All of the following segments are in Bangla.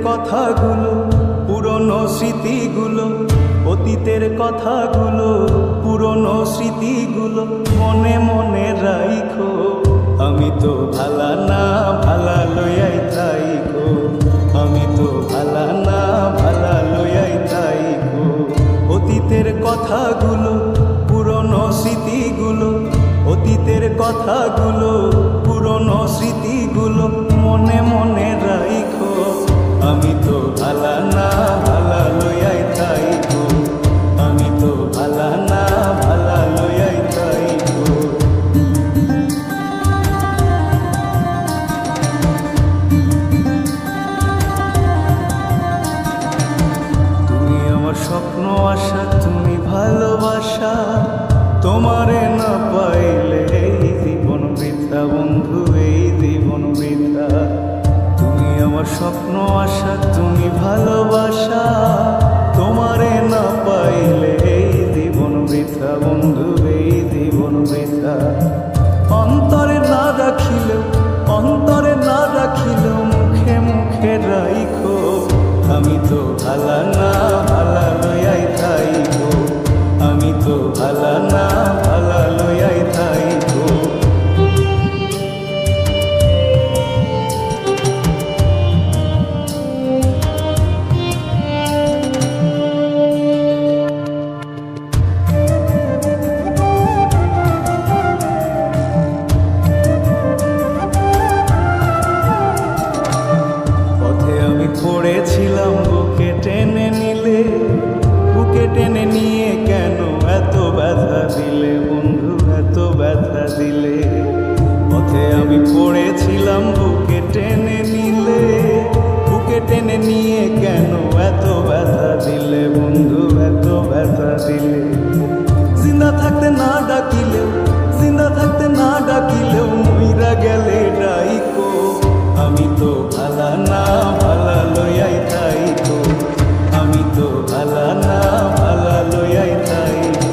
কথাগুলো, পুরনো স্মৃতিগুলো, অতীতের কথাগুলো, পুরনো স্মৃতিগুলো মনে মনে রাইখো। আমি তো ভালা না ভালা লইয়াই থাইকো, আমি তো ভালা না ভালা লইয়াই থাইকো। অতীতের কথাগুলো, পুরনো স্মৃতিগুলো, অতীতের কথাগুলো, পুরনো স্মৃতিগুলো মনে মনে রাইখো। আমি তো ভালা না ভালা লইয়াই থাইকো, আমি তো ভালা না ভালা লইয়াই থাইকো। তুমি আমার স্বপ্ন আশা, তুমি ভালোবাসা, তোমারে না পাইলে এই জীবন বৃথা বন্ধু, এই জীবন বৃথা। তুমি আমার স্বপ্ন আশা, তুমি ভালোবাসা, তোমারে না পাইলে এই জীবন বৃথা বন্ধু, এই জীবন বৃথা। অন্তরে না রাখিলেও, অন্তরে না রাখিলেও মুখে মুখে রাইখো। আমি তো ভালা না ভালা লইয়াই থাইকো, আমি তো ভালা না ভালা লইয়াই থাইকো। পথে আমি পড়েছিলাম, বুকে টেনে নিলে, বুকে টেনে নিয়ে কেন এত ব্যথা দিলে বন্ধু, এত ব্যথা দিলে। পথে আমি পড়েছিলাম, বুকে টেনে নিলে, বুকে টেনে নিয়ে কেন এত ব্যথা দিলে বন্ধু, এত ব্যথা দিলে। জিন্দা থাকতে না ডাকিলেও, জিন্দা থাকতে না ডাকিলেও মইরা গেলে ডাইকো। আমি তো ভালা না ভালা লইয়াই থাইকো, আমি তো ভালা না ভালা লইয়াই থাইকো।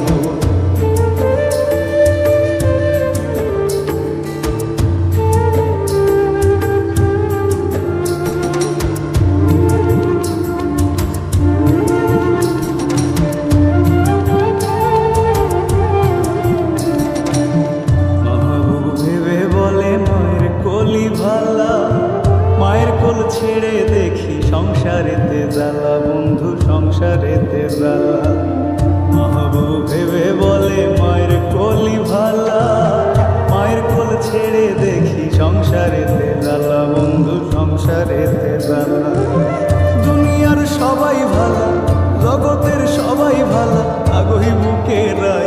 মাহবুব ভেবে বলে মায়ের কোলি ভালা, মায়ের কোল ছেড়ে দেখি সংসারেতে জ্বালা বন্ধু, সংসারেতে জ্বালা। মাহবুব ভেবে বলে মায়ের কোলি ভালা, মায়ের কোল ছেড়ে দেখি সংসারেতে জ্বালা বন্ধু, সংসারেতে জ্বালা। দুনিয়ার সবাই ভালা, জগতের সবাই ভালা, আগই বুকে রাই